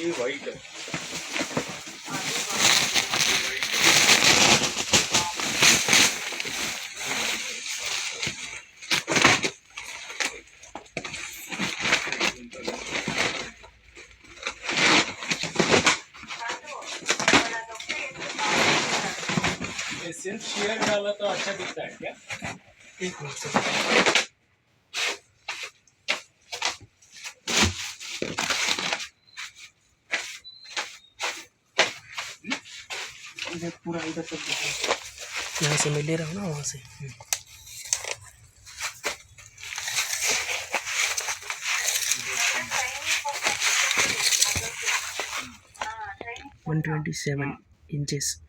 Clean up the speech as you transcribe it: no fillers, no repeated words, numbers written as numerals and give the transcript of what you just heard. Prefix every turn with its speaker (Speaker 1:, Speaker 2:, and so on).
Speaker 1: ये वाइट है। सिर्फ शेयर डाला तो अच्छा दिखता है क्या? एक मिनट से पूरा इधर से यहाँ से मैं ले रहा हूँ ना, वहाँ से 127 inches.